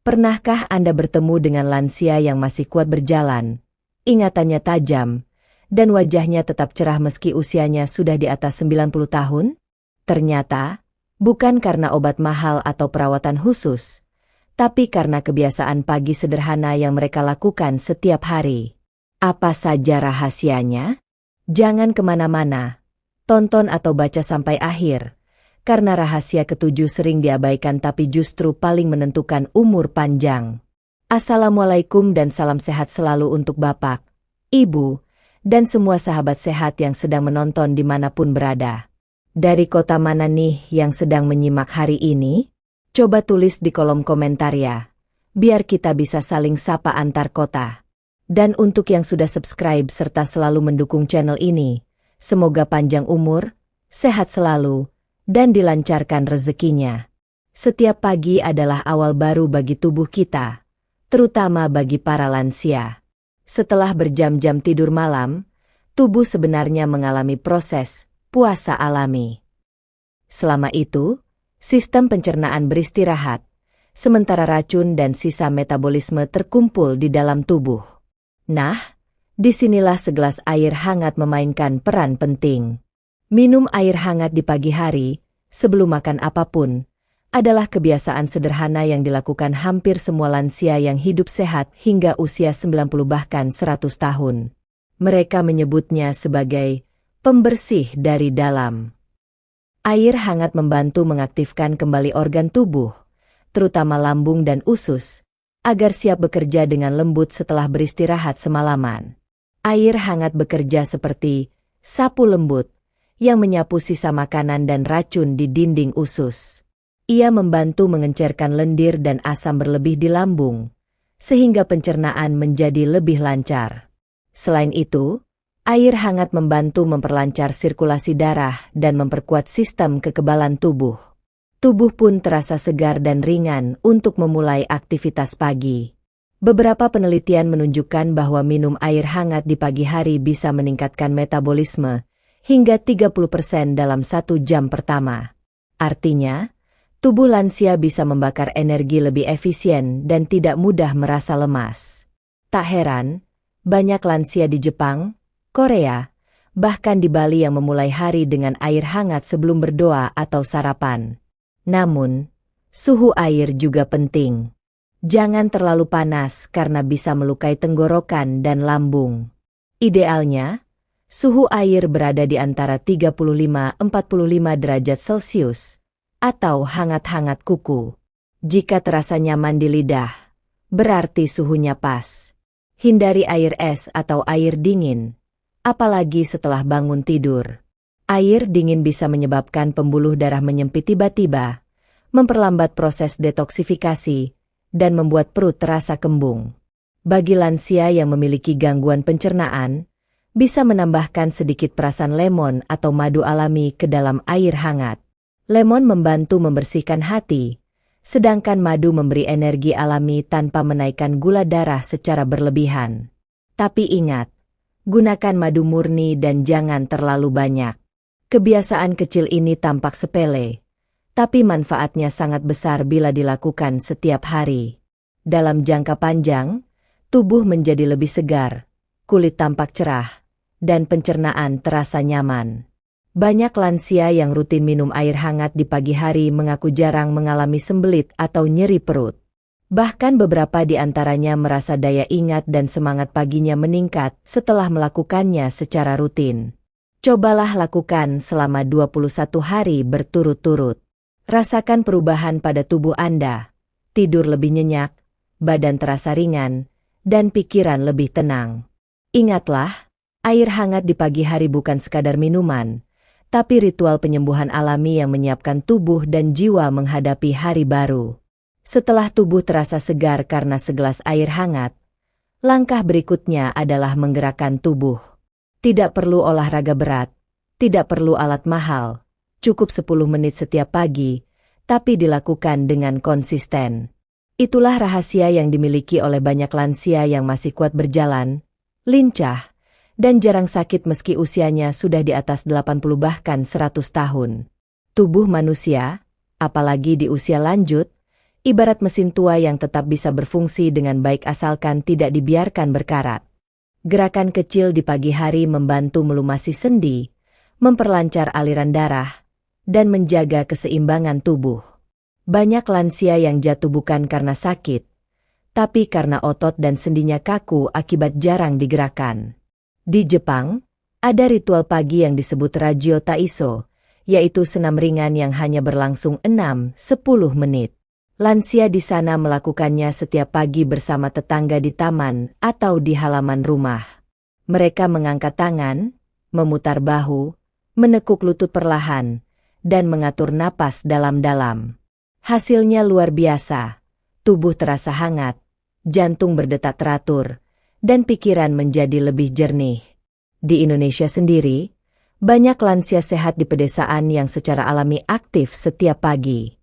Pernahkah Anda bertemu dengan lansia yang masih kuat berjalan, ingatannya tajam, dan wajahnya tetap cerah meski usianya sudah di atas 90 tahun? Ternyata, bukan karena obat mahal atau perawatan khusus, tapi karena kebiasaan pagi sederhana yang mereka lakukan setiap hari. Apa saja rahasianya? Jangan kemana-mana, tonton atau baca sampai akhir, karena rahasia ketujuh sering diabaikan tapi justru paling menentukan umur panjang. Assalamualaikum dan salam sehat selalu untuk Bapak, Ibu, dan semua sahabat sehat yang sedang menonton dimanapun berada. Dari kota mana nih yang sedang menyimak hari ini? Coba tulis di kolom komentar ya, biar kita bisa saling sapa antar kota. Dan untuk yang sudah subscribe serta selalu mendukung channel ini, semoga panjang umur, sehat selalu, dan dilancarkan rezekinya. Setiap pagi adalah awal baru bagi tubuh kita, terutama bagi para lansia. Setelah berjam-jam tidur malam, tubuh sebenarnya mengalami proses puasa alami. Selama itu, sistem pencernaan beristirahat, sementara racun dan sisa metabolisme terkumpul di dalam tubuh. Nah, disinilah segelas air hangat memainkan peran penting. Minum air hangat di pagi hari, sebelum makan apapun, adalah kebiasaan sederhana yang dilakukan hampir semua lansia yang hidup sehat hingga usia 90 bahkan 100 tahun. Mereka menyebutnya sebagai pembersih dari dalam. Air hangat membantu mengaktifkan kembali organ tubuh, terutama lambung dan usus, agar siap bekerja dengan lembut setelah beristirahat semalaman. Air hangat bekerja seperti sapu lembut, yang menyapu sisa makanan dan racun di dinding usus. Ia membantu mengencerkan lendir dan asam berlebih di lambung, sehingga pencernaan menjadi lebih lancar. Selain itu, air hangat membantu memperlancar sirkulasi darah dan memperkuat sistem kekebalan tubuh. Tubuh pun terasa segar dan ringan untuk memulai aktivitas pagi. Beberapa penelitian menunjukkan bahwa minum air hangat di pagi hari bisa meningkatkan metabolisme hingga 30% dalam 1 jam pertama. Artinya, tubuh lansia bisa membakar energi lebih efisien dan tidak mudah merasa lemas. Tak heran, banyak lansia di Jepang, Korea, bahkan di Bali yang memulai hari dengan air hangat sebelum berdoa atau sarapan. Namun, suhu air juga penting. Jangan terlalu panas karena bisa melukai tenggorokan dan lambung. Idealnya, suhu air berada di antara 35–45 derajat Celcius, atau hangat-hangat kuku. Jika terasa nyaman di lidah, berarti suhunya pas. Hindari air es atau air dingin, apalagi setelah bangun tidur. Air dingin bisa menyebabkan pembuluh darah menyempit tiba-tiba, memperlambat proses detoksifikasi, dan membuat perut terasa kembung. Bagi lansia yang memiliki gangguan pencernaan, bisa menambahkan sedikit perasan lemon atau madu alami ke dalam air hangat. Lemon membantu membersihkan hati, sedangkan madu memberi energi alami tanpa menaikkan gula darah secara berlebihan. Tapi ingat, gunakan madu murni dan jangan terlalu banyak. Kebiasaan kecil ini tampak sepele, tapi manfaatnya sangat besar bila dilakukan setiap hari. Dalam jangka panjang, tubuh menjadi lebih segar, kulit tampak cerah, dan pencernaan terasa nyaman. Banyak lansia yang rutin minum air hangat di pagi hari mengaku jarang mengalami sembelit atau nyeri perut. Bahkan beberapa di antaranya merasa daya ingat dan semangat paginya meningkat setelah melakukannya secara rutin. Cobalah lakukan selama 21 hari berturut-turut. Rasakan perubahan pada tubuh Anda, tidur lebih nyenyak, badan terasa ringan, dan pikiran lebih tenang. Ingatlah, air hangat di pagi hari bukan sekadar minuman, tapi ritual penyembuhan alami yang menyiapkan tubuh dan jiwa menghadapi hari baru. Setelah tubuh terasa segar karena segelas air hangat, langkah berikutnya adalah menggerakkan tubuh. Tidak perlu olahraga berat, tidak perlu alat mahal, cukup 10 menit setiap pagi, tapi dilakukan dengan konsisten. Itulah rahasia yang dimiliki oleh banyak lansia yang masih kuat berjalan, lincah, dan jarang sakit meski usianya sudah di atas 80 bahkan 100 tahun. Tubuh manusia, apalagi di usia lanjut, ibarat mesin tua yang tetap bisa berfungsi dengan baik asalkan tidak dibiarkan berkarat. Gerakan kecil di pagi hari membantu melumasi sendi, memperlancar aliran darah, dan menjaga keseimbangan tubuh. Banyak lansia yang jatuh bukan karena sakit, tapi karena otot dan sendinya kaku akibat jarang digerakkan. Di Jepang, ada ritual pagi yang disebut Rajyo Taiso, yaitu senam ringan yang hanya berlangsung 6-10 menit. Lansia di sana melakukannya setiap pagi bersama tetangga di taman atau di halaman rumah. Mereka mengangkat tangan, memutar bahu, menekuk lutut perlahan, dan mengatur napas dalam-dalam. Hasilnya luar biasa, tubuh terasa hangat, jantung berdetak teratur, dan pikiran menjadi lebih jernih. Di Indonesia sendiri, banyak lansia sehat di pedesaan yang secara alami aktif setiap pagi.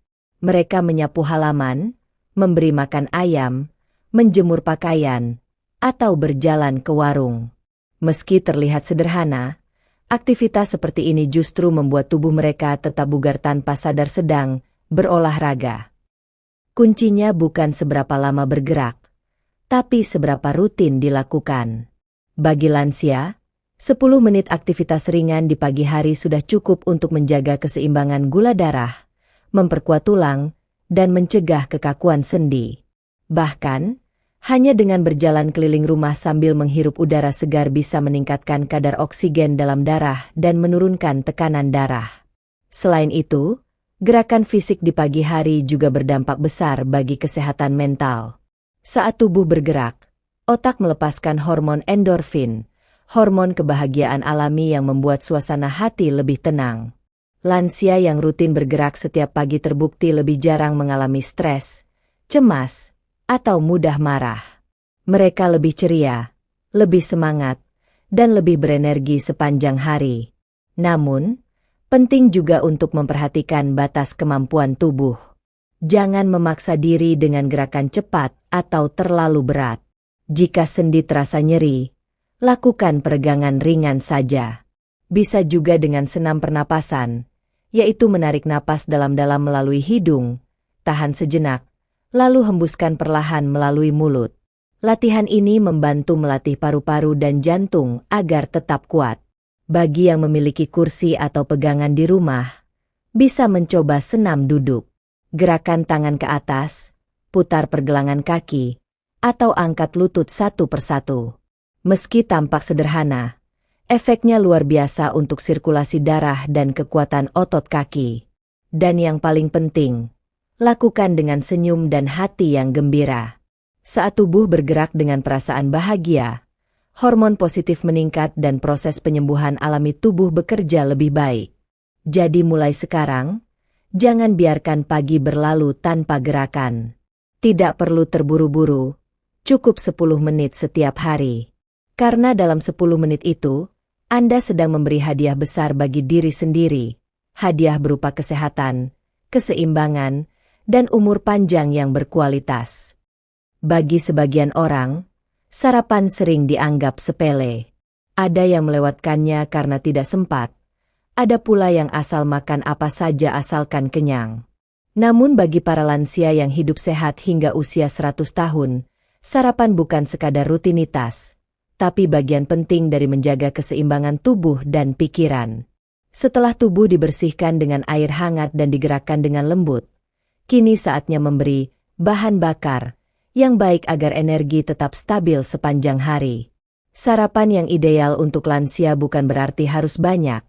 Mereka menyapu halaman, memberi makan ayam, menjemur pakaian, atau berjalan ke warung. Meski terlihat sederhana, aktivitas seperti ini justru membuat tubuh mereka tetap bugar tanpa sadar sedang berolahraga. Kuncinya bukan seberapa lama bergerak, tapi seberapa rutin dilakukan. Bagi lansia, 10 menit aktivitas ringan di pagi hari sudah cukup untuk menjaga keseimbangan gula darah, memperkuat tulang, dan mencegah kekakuan sendi. Bahkan, hanya dengan berjalan keliling rumah sambil menghirup udara segar bisa meningkatkan kadar oksigen dalam darah dan menurunkan tekanan darah. Selain itu, gerakan fisik di pagi hari juga berdampak besar bagi kesehatan mental. Saat tubuh bergerak, otak melepaskan hormon endorfin, hormon kebahagiaan alami yang membuat suasana hati lebih tenang. Lansia yang rutin bergerak setiap pagi terbukti lebih jarang mengalami stres, cemas, atau mudah marah. Mereka lebih ceria, lebih semangat, dan lebih berenergi sepanjang hari. Namun, penting juga untuk memperhatikan batas kemampuan tubuh. Jangan memaksa diri dengan gerakan cepat atau terlalu berat. Jika sendi terasa nyeri, lakukan peregangan ringan saja. Bisa juga dengan senam pernapasan, yaitu menarik napas dalam-dalam melalui hidung, tahan sejenak, lalu hembuskan perlahan melalui mulut. Latihan ini membantu melatih paru-paru dan jantung agar tetap kuat. Bagi yang memiliki kursi atau pegangan di rumah, bisa mencoba senam duduk. Gerakan tangan ke atas, putar pergelangan kaki, atau angkat lutut satu persatu. Meski tampak sederhana, efeknya luar biasa untuk sirkulasi darah dan kekuatan otot kaki. Dan yang paling penting, lakukan dengan senyum dan hati yang gembira. Saat tubuh bergerak dengan perasaan bahagia, hormon positif meningkat dan proses penyembuhan alami tubuh bekerja lebih baik. Jadi mulai sekarang, jangan biarkan pagi berlalu tanpa gerakan. Tidak perlu terburu-buru, cukup 10 menit setiap hari. Karena dalam 10 menit itu, Anda sedang memberi hadiah besar bagi diri sendiri, hadiah berupa kesehatan, keseimbangan, dan umur panjang yang berkualitas. Bagi sebagian orang, sarapan sering dianggap sepele. Ada yang melewatkannya karena tidak sempat, ada pula yang asal makan apa saja asalkan kenyang. Namun bagi para lansia yang hidup sehat hingga usia 100 tahun, sarapan bukan sekadar rutinitas, tapi bagian penting dari menjaga keseimbangan tubuh dan pikiran. Setelah tubuh dibersihkan dengan air hangat dan digerakkan dengan lembut, kini saatnya memberi bahan bakar yang baik agar energi tetap stabil sepanjang hari. Sarapan yang ideal untuk lansia bukan berarti harus banyak,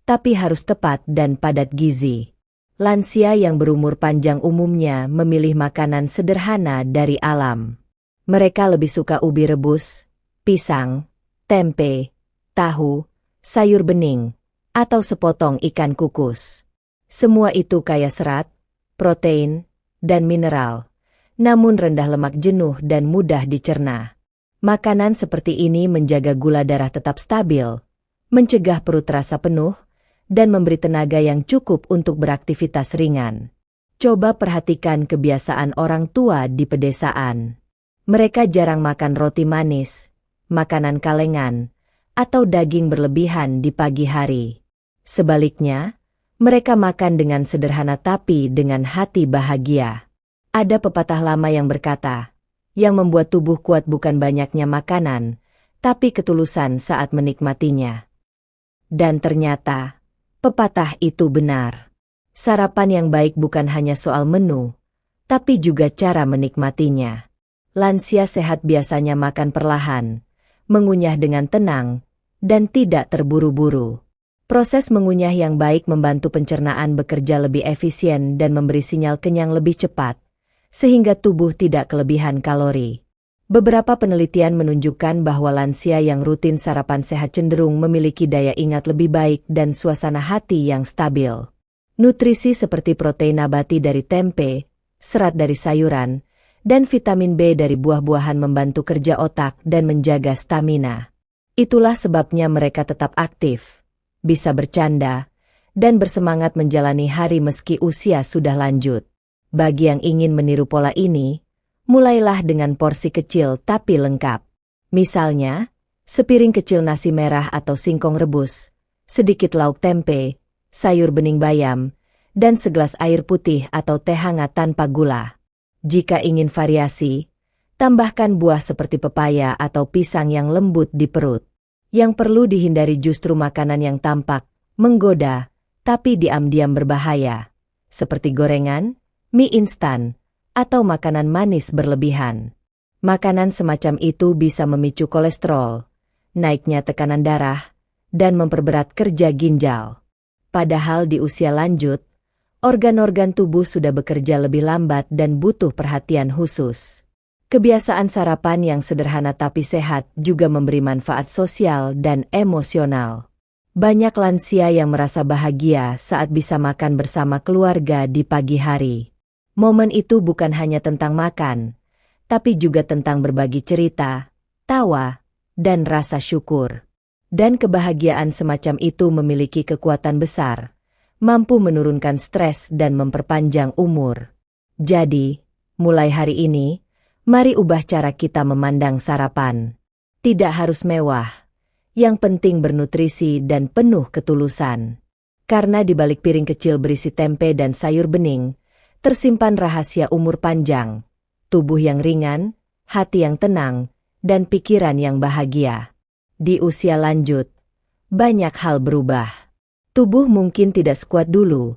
tapi harus tepat dan padat gizi. Lansia yang berumur panjang umumnya memilih makanan sederhana dari alam. Mereka lebih suka ubi rebus, pisang, tempe, tahu, sayur bening, atau sepotong ikan kukus. Semua itu kaya serat, protein, dan mineral, namun rendah lemak jenuh dan mudah dicerna. Makanan seperti ini menjaga gula darah tetap stabil, mencegah perut terasa penuh, dan memberi tenaga yang cukup untuk beraktivitas ringan. Coba perhatikan kebiasaan orang tua di pedesaan. Mereka jarang makan roti manis, makanan kalengan, atau daging berlebihan di pagi hari. Sebaliknya, mereka makan dengan sederhana tapi dengan hati bahagia. Ada pepatah lama yang berkata, yang membuat tubuh kuat bukan banyaknya makanan, tapi ketulusan saat menikmatinya. Dan ternyata, pepatah itu benar. Sarapan yang baik bukan hanya soal menu, tapi juga cara menikmatinya. Lansia sehat biasanya makan perlahan, mengunyah dengan tenang, dan tidak terburu-buru. Proses mengunyah yang baik membantu pencernaan bekerja lebih efisien dan memberi sinyal kenyang lebih cepat, sehingga tubuh tidak kelebihan kalori. Beberapa penelitian menunjukkan bahwa lansia yang rutin sarapan sehat cenderung memiliki daya ingat lebih baik dan suasana hati yang stabil. Nutrisi seperti protein nabati dari tempe, serat dari sayuran, dan vitamin B dari buah-buahan membantu kerja otak dan menjaga stamina. Itulah sebabnya mereka tetap aktif, bisa bercanda, dan bersemangat menjalani hari meski usia sudah lanjut. Bagi yang ingin meniru pola ini, mulailah dengan porsi kecil tapi lengkap. Misalnya, sepiring kecil nasi merah atau singkong rebus, sedikit lauk tempe, sayur bening bayam, dan segelas air putih atau teh hangat tanpa gula. Jika ingin variasi, tambahkan buah seperti pepaya atau pisang yang lembut di perut. Yang perlu dihindari justru makanan yang tampak, menggoda, tapi diam-diam berbahaya, seperti gorengan, mie instan, atau makanan manis berlebihan. Makanan semacam itu bisa memicu kolesterol, naiknya tekanan darah, dan memperberat kerja ginjal. Padahal di usia lanjut, organ-organ tubuh sudah bekerja lebih lambat dan butuh perhatian khusus. Kebiasaan sarapan yang sederhana tapi sehat juga memberi manfaat sosial dan emosional. Banyak lansia yang merasa bahagia saat bisa makan bersama keluarga di pagi hari. Momen itu bukan hanya tentang makan, tapi juga tentang berbagi cerita, tawa, dan rasa syukur. Dan kebahagiaan semacam itu memiliki kekuatan besar, mampu menurunkan stres dan memperpanjang umur. Jadi, mulai hari ini, mari ubah cara kita memandang sarapan. Tidak harus mewah, yang penting bernutrisi dan penuh ketulusan. Karena di balik piring kecil berisi tempe dan sayur bening, tersimpan rahasia umur panjang, tubuh yang ringan, hati yang tenang, dan pikiran yang bahagia. Di usia lanjut, banyak hal berubah. Tubuh mungkin tidak sekuat dulu,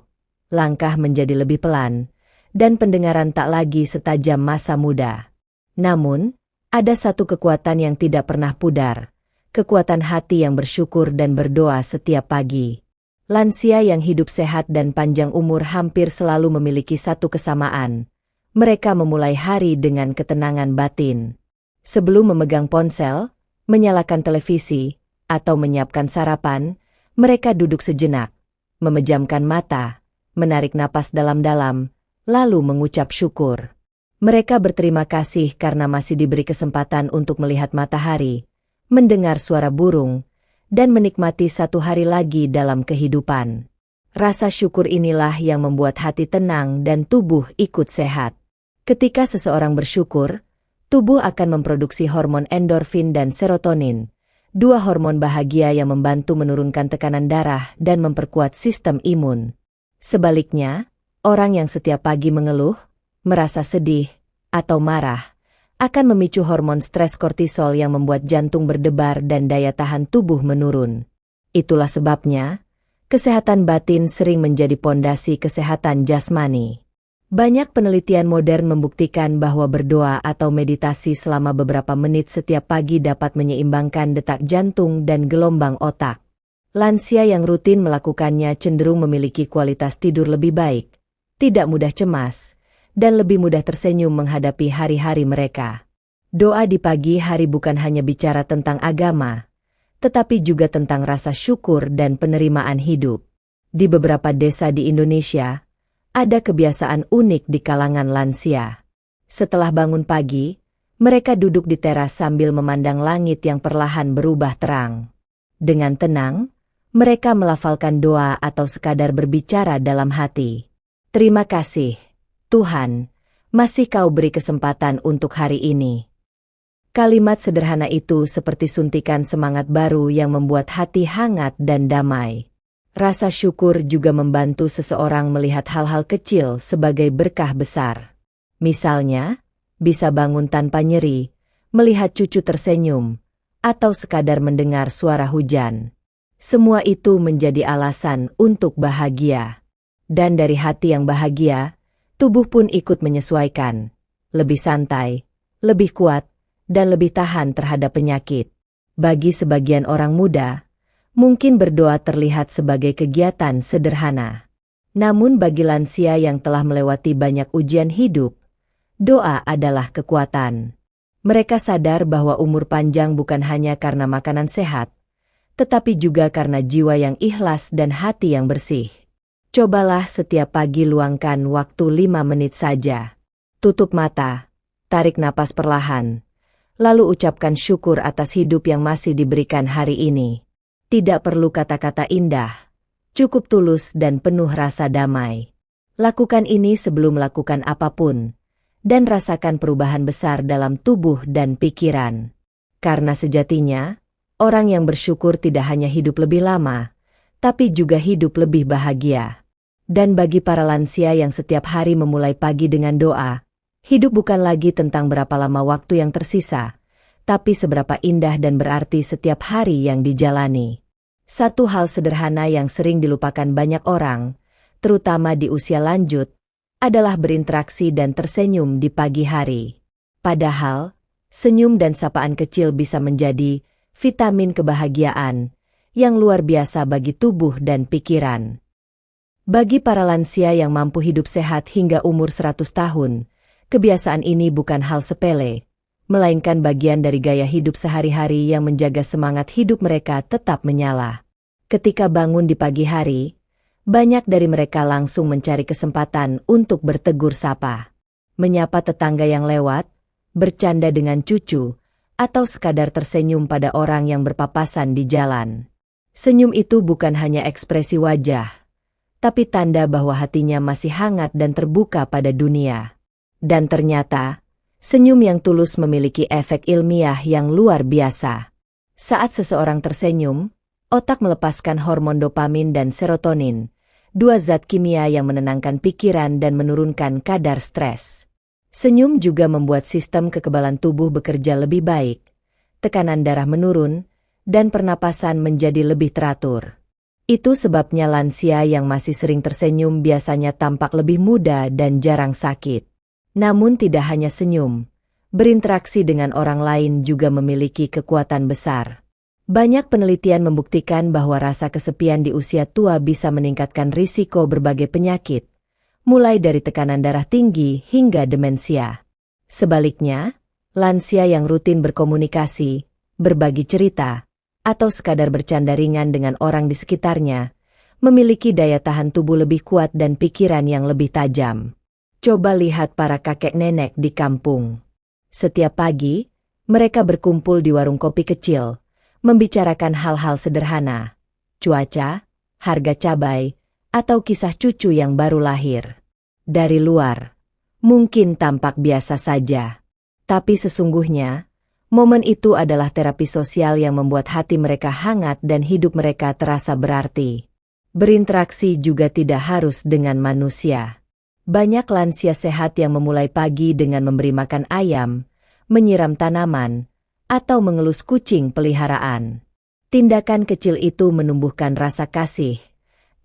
langkah menjadi lebih pelan, dan pendengaran tak lagi setajam masa muda. Namun, ada satu kekuatan yang tidak pernah pudar, kekuatan hati yang bersyukur dan berdoa setiap pagi. Lansia yang hidup sehat dan panjang umur hampir selalu memiliki satu kesamaan. Mereka memulai hari dengan ketenangan batin. Sebelum memegang ponsel, menyalakan televisi, atau menyiapkan sarapan, mereka duduk sejenak, memejamkan mata, menarik napas dalam-dalam, lalu mengucap syukur. Mereka berterima kasih karena masih diberi kesempatan untuk melihat matahari, mendengar suara burung, dan menikmati satu hari lagi dalam kehidupan. Rasa syukur inilah yang membuat hati tenang dan tubuh ikut sehat. Ketika seseorang bersyukur, tubuh akan memproduksi hormon endorfin dan serotonin, dua hormon bahagia yang membantu menurunkan tekanan darah dan memperkuat sistem imun. Sebaliknya, orang yang setiap pagi mengeluh, merasa sedih, atau marah, akan memicu hormon stres kortisol yang membuat jantung berdebar dan daya tahan tubuh menurun. Itulah sebabnya, kesehatan batin sering menjadi pondasi kesehatan jasmani. Banyak penelitian modern membuktikan bahwa berdoa atau meditasi selama beberapa menit setiap pagi dapat menyeimbangkan detak jantung dan gelombang otak. Lansia yang rutin melakukannya cenderung memiliki kualitas tidur lebih baik, tidak mudah cemas, dan lebih mudah tersenyum menghadapi hari-hari mereka. Doa di pagi hari bukan hanya bicara tentang agama, tetapi juga tentang rasa syukur dan penerimaan hidup. Di beberapa desa di Indonesia, ada kebiasaan unik di kalangan lansia. Setelah bangun pagi, mereka duduk di teras sambil memandang langit yang perlahan berubah terang. Dengan tenang, mereka melafalkan doa atau sekadar berbicara dalam hati. Terima kasih, Tuhan, masih Kau beri kesempatan untuk hari ini. Kalimat sederhana itu seperti suntikan semangat baru yang membuat hati hangat dan damai. Rasa syukur juga membantu seseorang melihat hal-hal kecil sebagai berkah besar. Misalnya, bisa bangun tanpa nyeri, melihat cucu tersenyum, atau sekadar mendengar suara hujan. Semua itu menjadi alasan untuk bahagia. Dan dari hati yang bahagia, tubuh pun ikut menyesuaikan. Lebih santai, lebih kuat, dan lebih tahan terhadap penyakit. Bagi sebagian orang muda, mungkin berdoa terlihat sebagai kegiatan sederhana. Namun bagi lansia yang telah melewati banyak ujian hidup, doa adalah kekuatan. Mereka sadar bahwa umur panjang bukan hanya karena makanan sehat, tetapi juga karena jiwa yang ikhlas dan hati yang bersih. Cobalah setiap pagi luangkan waktu 5 menit saja. Tutup mata, tarik napas perlahan, lalu ucapkan syukur atas hidup yang masih diberikan hari ini. Tidak perlu kata-kata indah, cukup tulus dan penuh rasa damai. Lakukan ini sebelum melakukan apapun, dan rasakan perubahan besar dalam tubuh dan pikiran. Karena sejatinya, orang yang bersyukur tidak hanya hidup lebih lama, tapi juga hidup lebih bahagia. Dan bagi para lansia yang setiap hari memulai pagi dengan doa, hidup bukan lagi tentang berapa lama waktu yang tersisa, tapi seberapa indah dan berarti setiap hari yang dijalani. Satu hal sederhana yang sering dilupakan banyak orang, terutama di usia lanjut, adalah berinteraksi dan tersenyum di pagi hari. Padahal, senyum dan sapaan kecil bisa menjadi vitamin kebahagiaan yang luar biasa bagi tubuh dan pikiran. Bagi para lansia yang mampu hidup sehat hingga umur 100 tahun, kebiasaan ini bukan hal sepele, melainkan bagian dari gaya hidup sehari-hari yang menjaga semangat hidup mereka tetap menyala. Ketika bangun di pagi hari, banyak dari mereka langsung mencari kesempatan untuk bertegur sapa, menyapa tetangga yang lewat, bercanda dengan cucu, atau sekadar tersenyum pada orang yang berpapasan di jalan. Senyum itu bukan hanya ekspresi wajah, tapi tanda bahwa hatinya masih hangat dan terbuka pada dunia. Dan ternyata, senyum yang tulus memiliki efek ilmiah yang luar biasa. Saat seseorang tersenyum, otak melepaskan hormon dopamin dan serotonin, dua zat kimia yang menenangkan pikiran dan menurunkan kadar stres. Senyum juga membuat sistem kekebalan tubuh bekerja lebih baik, tekanan darah menurun, dan pernapasan menjadi lebih teratur. Itu sebabnya lansia yang masih sering tersenyum biasanya tampak lebih muda dan jarang sakit. Namun tidak hanya senyum, berinteraksi dengan orang lain juga memiliki kekuatan besar. Banyak penelitian membuktikan bahwa rasa kesepian di usia tua bisa meningkatkan risiko berbagai penyakit, mulai dari tekanan darah tinggi hingga demensia. Sebaliknya, lansia yang rutin berkomunikasi, berbagi cerita, atau sekadar bercanda ringan dengan orang di sekitarnya, memiliki daya tahan tubuh lebih kuat dan pikiran yang lebih tajam. Coba lihat para kakek nenek di kampung. Setiap pagi, mereka berkumpul di warung kopi kecil, membicarakan hal-hal sederhana, cuaca, harga cabai, atau kisah cucu yang baru lahir. Dari luar, mungkin tampak biasa saja. Tapi sesungguhnya, momen itu adalah terapi sosial yang membuat hati mereka hangat dan hidup mereka terasa berarti. Berinteraksi juga tidak harus dengan manusia. Banyak lansia sehat yang memulai pagi dengan memberi makan ayam, menyiram tanaman, atau mengelus kucing peliharaan. Tindakan kecil itu menumbuhkan rasa kasih,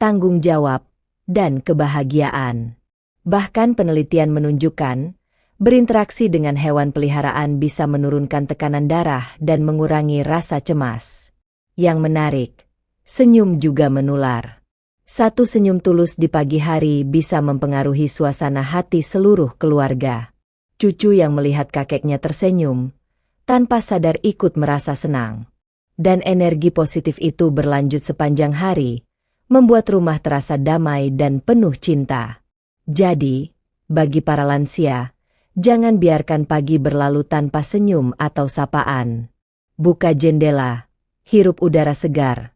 tanggung jawab, dan kebahagiaan. Bahkan penelitian menunjukkan, berinteraksi dengan hewan peliharaan bisa menurunkan tekanan darah dan mengurangi rasa cemas. Yang menarik, senyum juga menular. Satu senyum tulus di pagi hari bisa mempengaruhi suasana hati seluruh keluarga. Cucu yang melihat kakeknya tersenyum, tanpa sadar ikut merasa senang. Dan energi positif itu berlanjut sepanjang hari, membuat rumah terasa damai dan penuh cinta. Jadi, bagi para lansia, jangan biarkan pagi berlalu tanpa senyum atau sapaan. Buka jendela, hirup udara segar,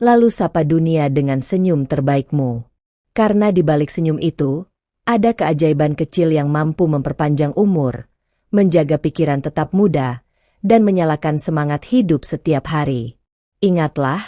lalu sapa dunia dengan senyum terbaikmu. Karena di balik senyum itu, ada keajaiban kecil yang mampu memperpanjang umur, menjaga pikiran tetap muda, dan menyalakan semangat hidup setiap hari. Ingatlah,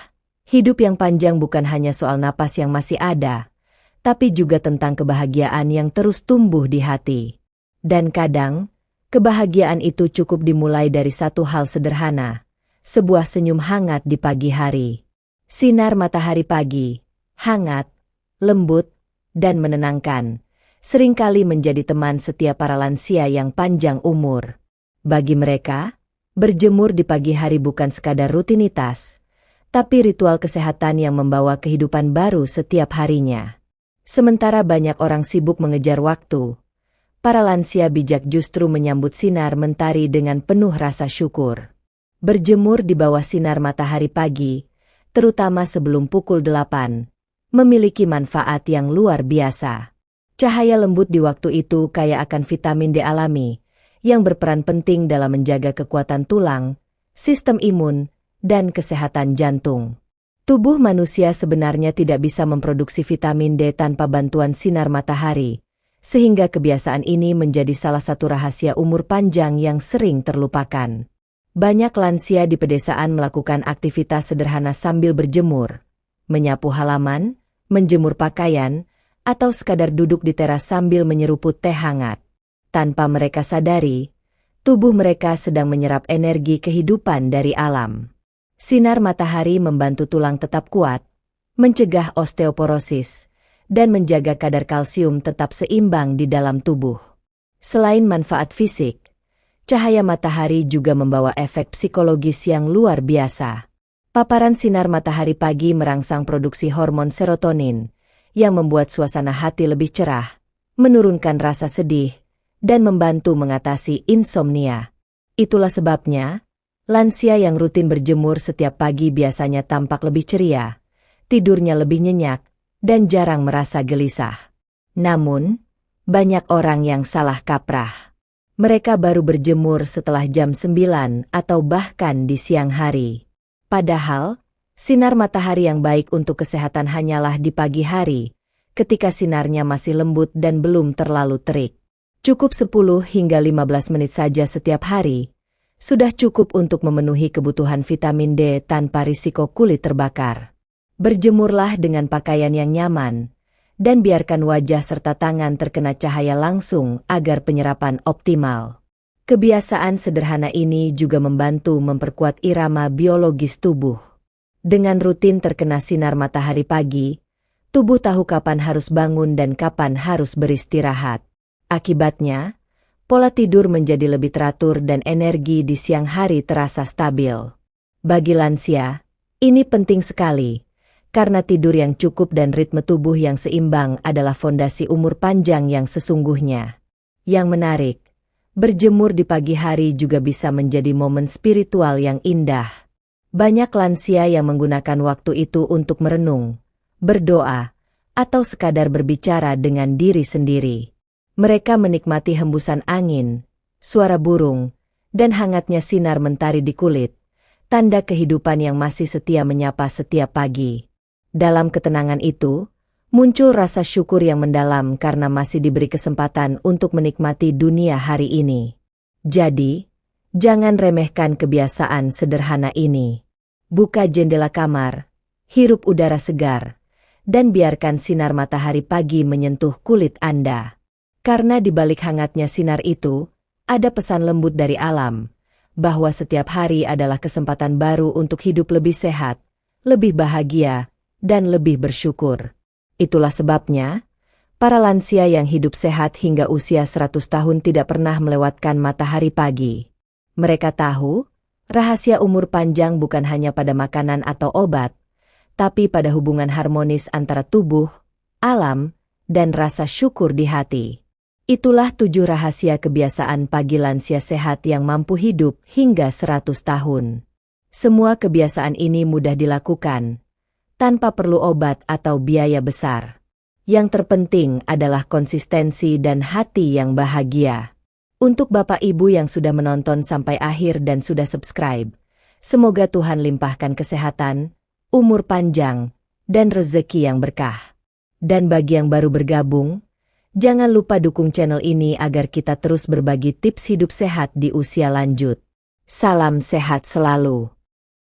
hidup yang panjang bukan hanya soal napas yang masih ada, tapi juga tentang kebahagiaan yang terus tumbuh di hati. Dan kadang, kebahagiaan itu cukup dimulai dari satu hal sederhana, sebuah senyum hangat di pagi hari. Sinar matahari pagi, hangat, lembut, dan menenangkan, seringkali menjadi teman setia para lansia yang panjang umur. Bagi mereka, berjemur di pagi hari bukan sekadar rutinitas, tapi ritual kesehatan yang membawa kehidupan baru setiap harinya. Sementara banyak orang sibuk mengejar waktu, para lansia bijak justru menyambut sinar mentari dengan penuh rasa syukur. Berjemur di bawah sinar matahari pagi, terutama sebelum pukul 8, memiliki manfaat yang luar biasa. Cahaya lembut di waktu itu kaya akan vitamin D alami, yang berperan penting dalam menjaga kekuatan tulang, sistem imun, dan kesehatan jantung. Tubuh manusia sebenarnya tidak bisa memproduksi vitamin D tanpa bantuan sinar matahari, sehingga kebiasaan ini menjadi salah satu rahasia umur panjang yang sering terlupakan. Banyak lansia di pedesaan melakukan aktivitas sederhana sambil berjemur, menyapu halaman, menjemur pakaian, atau sekadar duduk di teras sambil menyeruput teh hangat. Tanpa mereka sadari, tubuh mereka sedang menyerap energi kehidupan dari alam. Sinar matahari membantu tulang tetap kuat, mencegah osteoporosis, dan menjaga kadar kalsium tetap seimbang di dalam tubuh. Selain manfaat fisik, cahaya matahari juga membawa efek psikologis yang luar biasa. Paparan sinar matahari pagi merangsang produksi hormon serotonin, yang membuat suasana hati lebih cerah, menurunkan rasa sedih, dan membantu mengatasi insomnia. Itulah sebabnya, lansia yang rutin berjemur setiap pagi biasanya tampak lebih ceria, tidurnya lebih nyenyak, dan jarang merasa gelisah. Namun, banyak orang yang salah kaprah. Mereka baru berjemur setelah jam 9 atau bahkan di siang hari. Padahal, sinar matahari yang baik untuk kesehatan hanyalah di pagi hari, ketika sinarnya masih lembut dan belum terlalu terik. Cukup 10 hingga 15 menit saja setiap hari, sudah cukup untuk memenuhi kebutuhan vitamin D tanpa risiko kulit terbakar. Berjemurlah dengan pakaian yang nyaman, dan biarkan wajah serta tangan terkena cahaya langsung agar penyerapan optimal. Kebiasaan sederhana ini juga membantu memperkuat irama biologis tubuh. Dengan rutin terkena sinar matahari pagi, tubuh tahu kapan harus bangun dan kapan harus beristirahat. Akibatnya, pola tidur menjadi lebih teratur dan energi di siang hari terasa stabil. Bagi lansia, ini penting sekali, karena tidur yang cukup dan ritme tubuh yang seimbang adalah fondasi umur panjang yang sesungguhnya. Yang menarik, berjemur di pagi hari juga bisa menjadi momen spiritual yang indah. Banyak lansia yang menggunakan waktu itu untuk merenung, berdoa, atau sekadar berbicara dengan diri sendiri. Mereka menikmati hembusan angin, suara burung, dan hangatnya sinar mentari di kulit, tanda kehidupan yang masih setia menyapa setiap pagi. Dalam ketenangan itu, muncul rasa syukur yang mendalam karena masih diberi kesempatan untuk menikmati dunia hari ini. Jadi, jangan remehkan kebiasaan sederhana ini. Buka jendela kamar, hirup udara segar, dan biarkan sinar matahari pagi menyentuh kulit Anda. Karena di balik hangatnya sinar itu, ada pesan lembut dari alam, bahwa setiap hari adalah kesempatan baru untuk hidup lebih sehat, lebih bahagia, dan lebih bersyukur. Itulah sebabnya, para lansia yang hidup sehat hingga usia 100 tahun tidak pernah melewatkan matahari pagi. Mereka tahu, rahasia umur panjang bukan hanya pada makanan atau obat, tapi pada hubungan harmonis antara tubuh, alam, dan rasa syukur di hati. Itulah 7 rahasia kebiasaan pagi lansia sehat yang mampu hidup hingga 100 tahun. Semua kebiasaan ini mudah dilakukan, tanpa perlu obat atau biaya besar. Yang terpenting adalah konsistensi dan hati yang bahagia. Untuk Bapak Ibu yang sudah menonton sampai akhir dan sudah subscribe, semoga Tuhan limpahkan kesehatan, umur panjang, dan rezeki yang berkah. Dan bagi yang baru bergabung, jangan lupa dukung channel ini agar kita terus berbagi tips hidup sehat di usia lanjut. Salam sehat selalu.